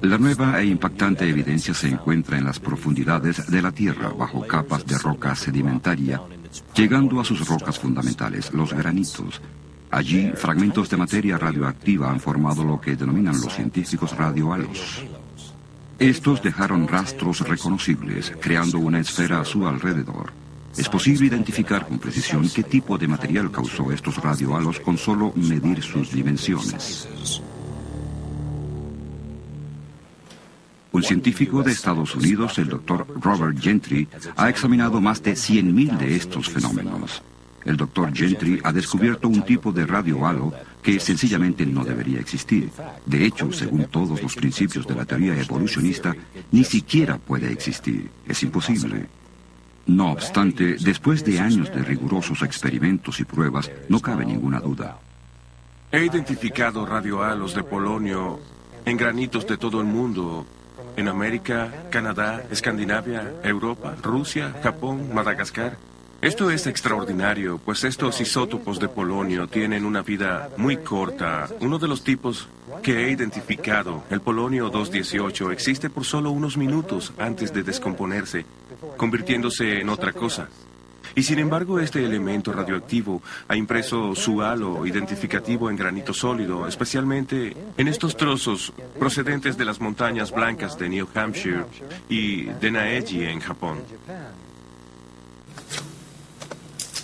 La nueva e impactante evidencia se encuentra en las profundidades de la Tierra, bajo capas de roca sedimentaria, llegando a sus rocas fundamentales, los granitos. Allí, fragmentos de materia radioactiva han formado lo que denominan los científicos radiohalos. Estos dejaron rastros reconocibles, creando una esfera a su alrededor. Es posible identificar con precisión qué tipo de material causó estos radiohalos con solo medir sus dimensiones. Un científico de Estados Unidos, el Dr. Robert Gentry, ha examinado más de 100.000 de estos fenómenos. El Dr. Gentry ha descubierto un tipo de radiohalo que sencillamente no debería existir. De hecho, según todos los principios de la teoría evolucionista, ni siquiera puede existir. Es imposible. No obstante, después de años de rigurosos experimentos y pruebas, no cabe ninguna duda. He identificado radiohalos de polonio en granitos de todo el mundo. En América, Canadá, Escandinavia, Europa, Rusia, Japón, Madagascar. Esto es extraordinario, pues estos isótopos de polonio tienen una vida muy corta. Uno de los tipos que he identificado, el polonio 218, existe por solo unos minutos antes de descomponerse, convirtiéndose en otra cosa. Y sin embargo, este elemento radioactivo ha impreso su halo identificativo en granito sólido, especialmente en estos trozos procedentes de las montañas blancas de New Hampshire y de Naeji en Japón.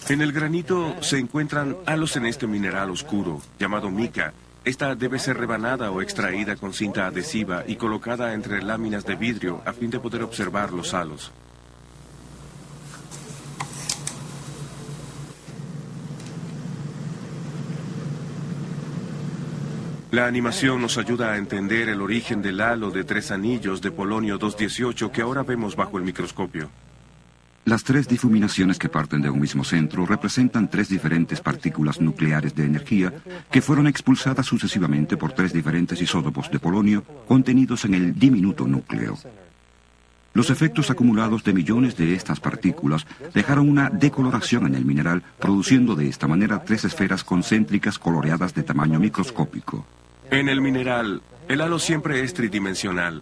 En el granito se encuentran halos en este mineral oscuro, llamado mica. Esta debe ser rebanada o extraída con cinta adhesiva y colocada entre láminas de vidrio a fin de poder observar los halos. La animación nos ayuda a entender el origen del halo de 3 anillos de polonio 218 que ahora vemos bajo el microscopio. Las 3 difuminaciones que parten de un mismo centro representan 3 diferentes partículas nucleares de energía que fueron expulsadas sucesivamente por 3 diferentes isótopos de polonio contenidos en el diminuto núcleo. Los efectos acumulados de millones de estas partículas dejaron una decoloración en el mineral, produciendo de esta manera 3 esferas concéntricas coloreadas de tamaño microscópico. En el mineral, el halo siempre es tridimensional,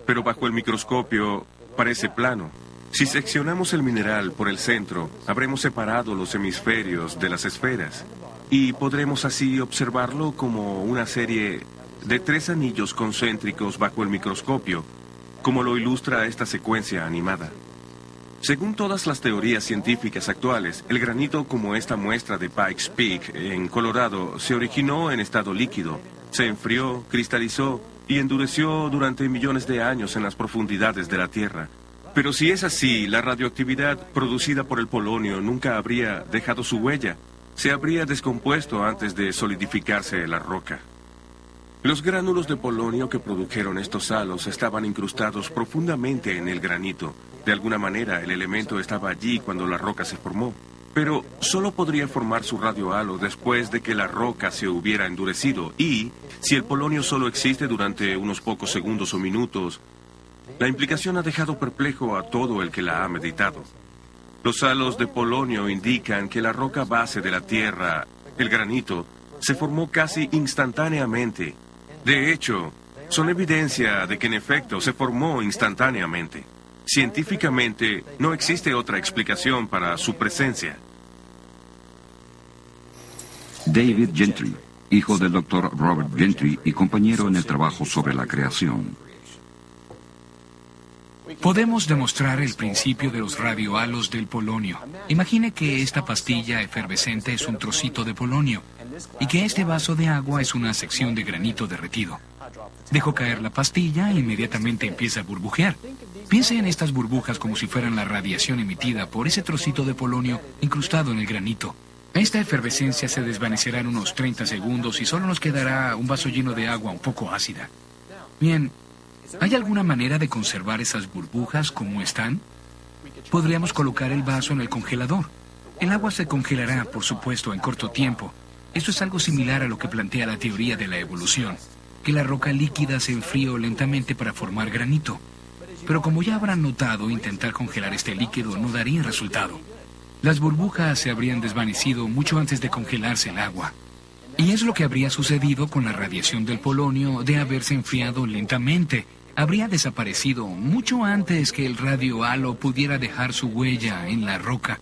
pero bajo el microscopio parece plano. Si seccionamos el mineral por el centro, habremos separado los hemisferios de las esferas y podremos así observarlo como una serie de 3 anillos concéntricos bajo el microscopio, como lo ilustra esta secuencia animada. Según todas las teorías científicas actuales, el granito como esta muestra de Pikes Peak en Colorado se originó en estado líquido, se enfrió, cristalizó y endureció durante millones de años en las profundidades de la Tierra. Pero si es así, la radioactividad producida por el polonio nunca habría dejado su huella. Se habría descompuesto antes de solidificarse la roca. Los gránulos de polonio que produjeron estos halos estaban incrustados profundamente en el granito. De alguna manera, el elemento estaba allí cuando la roca se formó. Pero solo podría formar su radiohalo después de que la roca se hubiera endurecido. Y, si el polonio solo existe durante unos pocos segundos o minutos, la implicación ha dejado perplejo a todo el que la ha meditado. Los halos de polonio indican que la roca base de la Tierra, el granito, se formó casi instantáneamente. De hecho, son evidencia de que en efecto se formó instantáneamente. Científicamente, no existe otra explicación para su presencia. David Gentry, hijo del Dr. Robert Gentry y compañero en el trabajo sobre la creación. Podemos demostrar el principio de los radiohalos del polonio. Imagine que esta pastilla efervescente es un trocito de polonio y que este vaso de agua es una sección de granito derretido. Dejo caer la pastilla e inmediatamente empieza a burbujear. Piense en estas burbujas como si fueran la radiación emitida por ese trocito de polonio incrustado en el granito. Esta efervescencia se desvanecerá en unos 30 segundos y solo nos quedará un vaso lleno de agua un poco ácida. Bien, ¿hay alguna manera de conservar esas burbujas como están? Podríamos colocar el vaso en el congelador. El agua se congelará, por supuesto, en corto tiempo. Esto es algo similar a lo que plantea la teoría de la evolución, que la roca líquida se enfríe lentamente para formar granito. Pero como ya habrán notado, intentar congelar este líquido no daría resultado. Las burbujas se habrían desvanecido mucho antes de congelarse el agua. Y es lo que habría sucedido con la radiación del polonio de haberse enfriado lentamente. Habría desaparecido mucho antes que el radiohalo pudiera dejar su huella en la roca.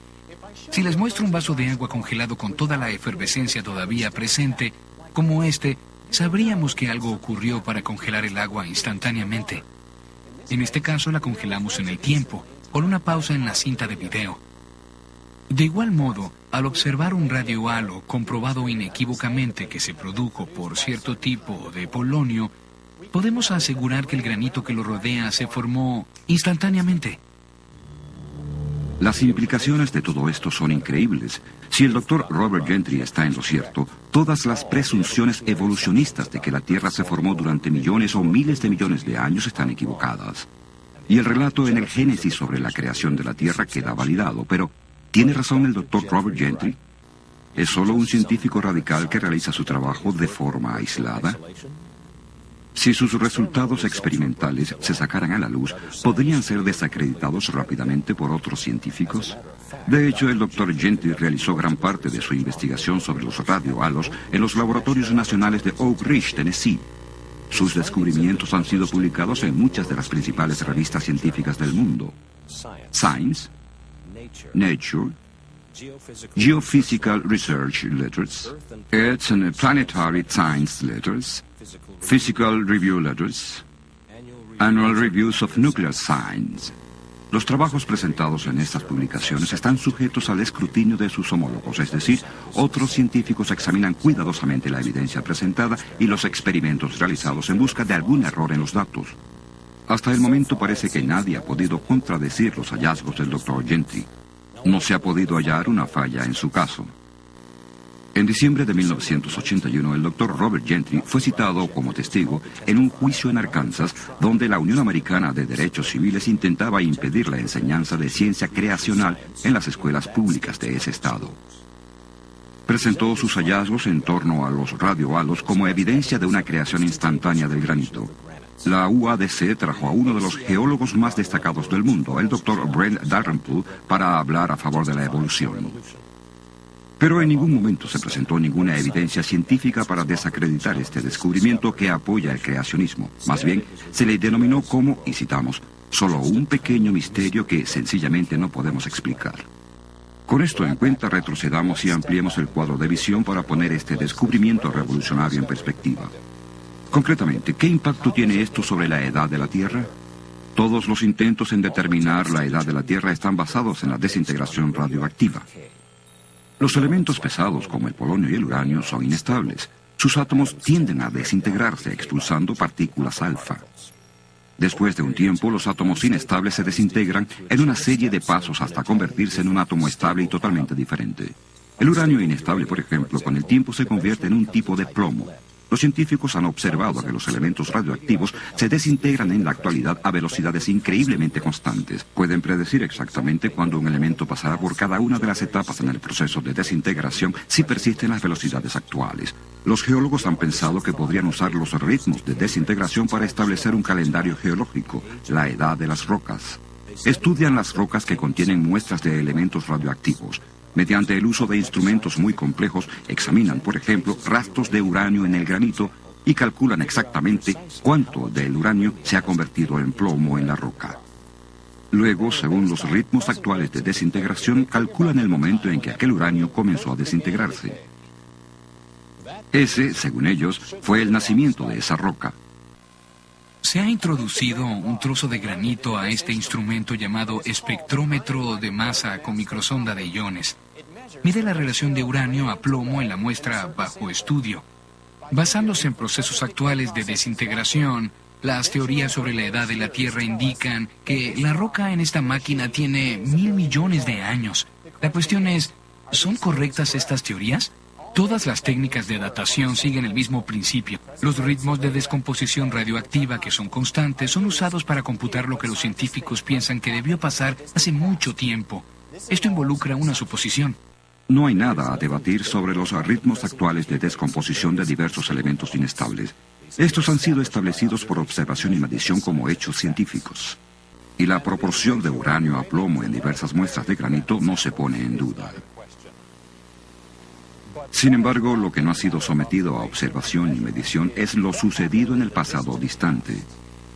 Si les muestro un vaso de agua congelado con toda la efervescencia todavía presente, como este, sabríamos que algo ocurrió para congelar el agua instantáneamente. En este caso la congelamos en el tiempo, con una pausa en la cinta de video. De igual modo, al observar un radiohalo comprobado inequívocamente que se produjo por cierto tipo de polonio, podemos asegurar que el granito que lo rodea se formó instantáneamente. Las implicaciones de todo esto son increíbles. Si el doctor Robert Gentry está en lo cierto, todas las presunciones evolucionistas de que la Tierra se formó durante millones o miles de millones de años están equivocadas. Y el relato en el Génesis sobre la creación de la Tierra queda validado, pero ¿tiene razón el doctor Robert Gentry? ¿Es solo un científico radical que realiza su trabajo de forma aislada? Si sus resultados experimentales se sacaran a la luz, ¿podrían ser desacreditados rápidamente por otros científicos? De hecho, el doctor Gentry realizó gran parte de su investigación sobre los radiohalos en los laboratorios nacionales de Oak Ridge, Tennessee. Sus descubrimientos han sido publicados en muchas de las principales revistas científicas del mundo: Science, Nature, Geophysical Research Letters, Earth and Planetary Science Letters, Physical Review Letters, Annual Reviews of Nuclear Science. Los trabajos presentados en estas publicaciones están sujetos al escrutinio de sus homólogos, es decir, otros científicos examinan cuidadosamente la evidencia presentada y los experimentos realizados en busca de algún error en los datos. Hasta el momento parece que nadie ha podido contradecir los hallazgos del Dr. Gentry. No se ha podido hallar una falla en su caso. En diciembre de 1981, el Dr. Robert Gentry fue citado como testigo en un juicio en Arkansas, donde la Unión Americana de Derechos Civiles intentaba impedir la enseñanza de ciencia creacional en las escuelas públicas de ese estado. Presentó sus hallazgos en torno a los radiohalos como evidencia de una creación instantánea del granito. La UADC trajo a uno de los geólogos más destacados del mundo, el Dr. Brent Dalrymple, para hablar a favor de la evolución. Pero en ningún momento se presentó ninguna evidencia científica para desacreditar este descubrimiento que apoya el creacionismo. Más bien, se le denominó como, y citamos, solo un pequeño misterio que sencillamente no podemos explicar. Con esto en cuenta, retrocedamos y ampliemos el cuadro de visión para poner este descubrimiento revolucionario en perspectiva. Concretamente, ¿qué impacto tiene esto sobre la edad de la Tierra? Todos los intentos en determinar la edad de la Tierra están basados en la desintegración radioactiva. Los elementos pesados como el polonio y el uranio son inestables. Sus átomos tienden a desintegrarse expulsando partículas alfa. Después de un tiempo, los átomos inestables se desintegran en una serie de pasos hasta convertirse en un átomo estable y totalmente diferente. El uranio inestable, por ejemplo, con el tiempo se convierte en un tipo de plomo. Los científicos han observado que los elementos radioactivos se desintegran en la actualidad a velocidades increíblemente constantes. Pueden predecir exactamente cuándo un elemento pasará por cada una de las etapas en el proceso de desintegración si persisten las velocidades actuales. Los geólogos han pensado que podrían usar los ritmos de desintegración para establecer un calendario geológico, la edad de las rocas. Estudian las rocas que contienen muestras de elementos radioactivos. Mediante el uso de instrumentos muy complejos, examinan, por ejemplo, rastros de uranio en el granito y calculan exactamente cuánto del uranio se ha convertido en plomo en la roca. Luego, según los ritmos actuales de desintegración, calculan el momento en que aquel uranio comenzó a desintegrarse. Ese, según ellos, fue el nacimiento de esa roca. Se ha introducido un trozo de granito a este instrumento llamado espectrómetro de masa con microsonda de iones. Mide la relación de uranio a plomo en la muestra bajo estudio. Basándose en procesos actuales de desintegración, las teorías sobre la edad de la Tierra indican que la roca en esta máquina tiene 1.000 millones de años. La cuestión es, ¿son correctas estas teorías? Todas las técnicas de datación siguen el mismo principio. Los ritmos de descomposición radioactiva, que son constantes, son usados para computar lo que los científicos piensan que debió pasar hace mucho tiempo. Esto involucra una suposición. No hay nada a debatir sobre los ritmos actuales de descomposición de diversos elementos inestables. Estos han sido establecidos por observación y medición como hechos científicos. Y la proporción de uranio a plomo en diversas muestras de granito no se pone en duda. Sin embargo, lo que no ha sido sometido a observación y medición es lo sucedido en el pasado distante.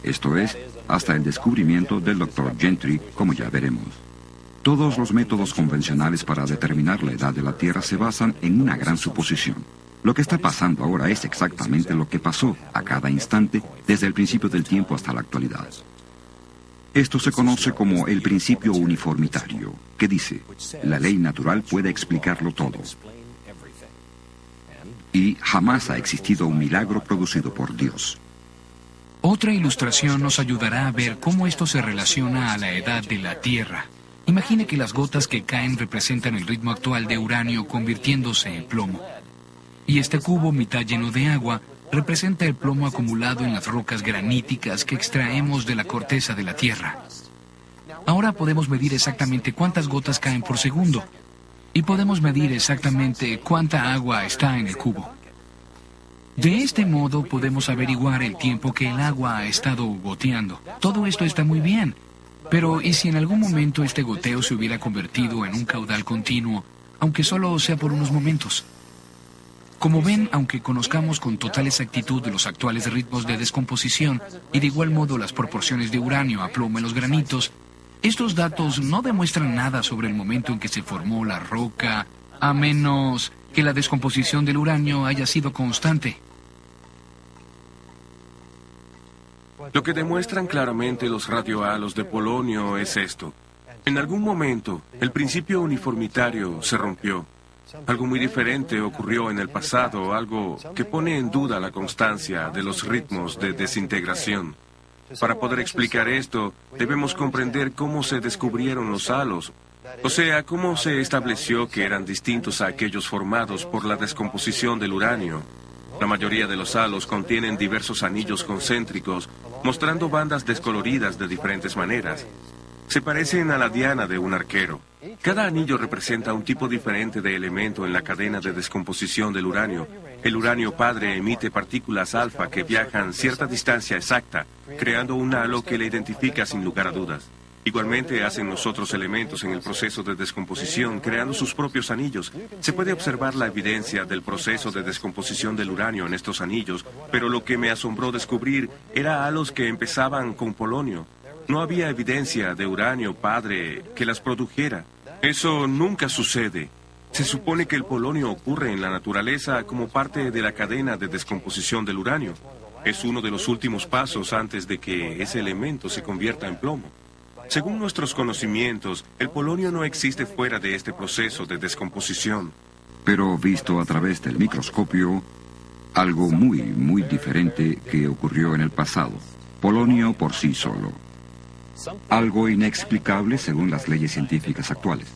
Esto es, hasta el descubrimiento del Dr. Gentry, como ya veremos. Todos los métodos convencionales para determinar la edad de la Tierra se basan en una gran suposición. Lo que está pasando ahora es exactamente lo que pasó a cada instante desde el principio del tiempo hasta la actualidad. Esto se conoce como el principio uniformitario, que dice, la ley natural puede explicarlo todo. Y jamás ha existido un milagro producido por Dios. Otra ilustración nos ayudará a ver cómo esto se relaciona a la edad de la Tierra. Imagine que las gotas que caen representan el ritmo actual de uranio convirtiéndose en plomo. Y este cubo mitad lleno de agua representa el plomo acumulado en las rocas graníticas que extraemos de la corteza de la Tierra. Ahora podemos medir exactamente cuántas gotas caen por segundo. Y podemos medir exactamente cuánta agua está en el cubo. De este modo podemos averiguar el tiempo que el agua ha estado goteando. Todo esto está muy bien. Pero, ¿y si en algún momento este goteo se hubiera convertido en un caudal continuo, aunque solo sea por unos momentos? Como ven, aunque conozcamos con total exactitud los actuales ritmos de descomposición y de igual modo las proporciones de uranio a plomo en los granitos, estos datos no demuestran nada sobre el momento en que se formó la roca, a menos que la descomposición del uranio haya sido constante. Lo que demuestran claramente los radiohalos de polonio es esto. En algún momento, el principio uniformitario se rompió. Algo muy diferente ocurrió en el pasado, algo que pone en duda la constancia de los ritmos de desintegración. Para poder explicar esto, debemos comprender cómo se descubrieron los halos, o sea, cómo se estableció que eran distintos a aquellos formados por la descomposición del uranio. La mayoría de los halos contienen diversos anillos concéntricos, mostrando bandas descoloridas de diferentes maneras. Se parecen a la diana de un arquero. Cada anillo representa un tipo diferente de elemento en la cadena de descomposición del uranio. El uranio padre emite partículas alfa que viajan cierta distancia exacta, creando un halo que le identifica sin lugar a dudas. Igualmente hacen los otros elementos en el proceso de descomposición, creando sus propios anillos. Se puede observar la evidencia del proceso de descomposición del uranio en estos anillos, pero lo que me asombró descubrir era halos que empezaban con polonio. No había evidencia de uranio padre que las produjera. Eso nunca sucede. Se supone que el polonio ocurre en la naturaleza como parte de la cadena de descomposición del uranio. Es uno de los últimos pasos antes de que ese elemento se convierta en plomo. Según nuestros conocimientos, el polonio no existe fuera de este proceso de descomposición. Pero visto a través del microscopio, algo muy diferente que ocurrió en el pasado. Polonio por sí solo. Algo inexplicable según las leyes científicas actuales.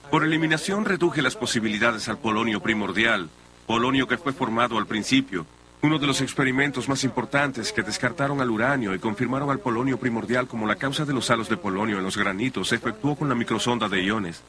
Por eliminación reduje las posibilidades al polonio primordial, polonio que fue formado al principio. Uno de los experimentos más importantes que descartaron al uranio y confirmaron al polonio primordial como la causa de los halos de polonio en los granitos se efectuó con la microsonda de iones.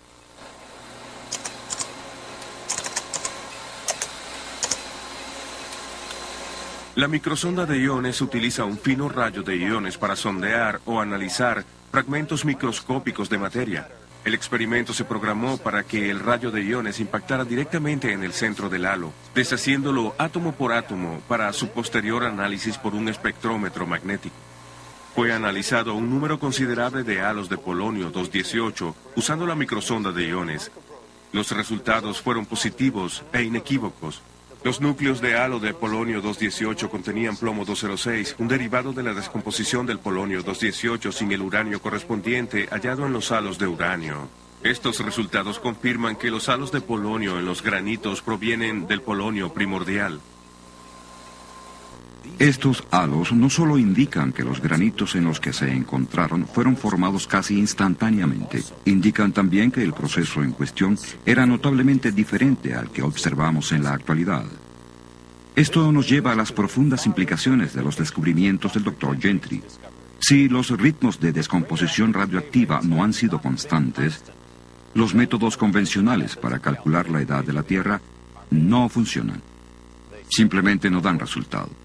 La microsonda de iones utiliza un fino rayo de iones para sondear o analizar fragmentos microscópicos de materia. El experimento se programó para que el rayo de iones impactara directamente en el centro del halo, deshaciéndolo átomo por átomo para su posterior análisis por un espectrómetro magnético. Fue analizado un número considerable de halos de polonio 218 usando la microsonda de iones. Los resultados fueron positivos e inequívocos. Los núcleos de halo de polonio 218 contenían plomo 206, un derivado de la descomposición del polonio 218 sin el uranio correspondiente hallado en los halos de uranio. Estos resultados confirman que los halos de polonio en los granitos provienen del polonio primordial. Estos halos no solo indican que los granitos en los que se encontraron fueron formados casi instantáneamente, indican también que el proceso en cuestión era notablemente diferente al que observamos en la actualidad. Esto nos lleva a las profundas implicaciones de los descubrimientos del Dr. Gentry. Si los ritmos de descomposición radioactiva no han sido constantes, los métodos convencionales para calcular la edad de la Tierra no funcionan. Simplemente no dan resultado.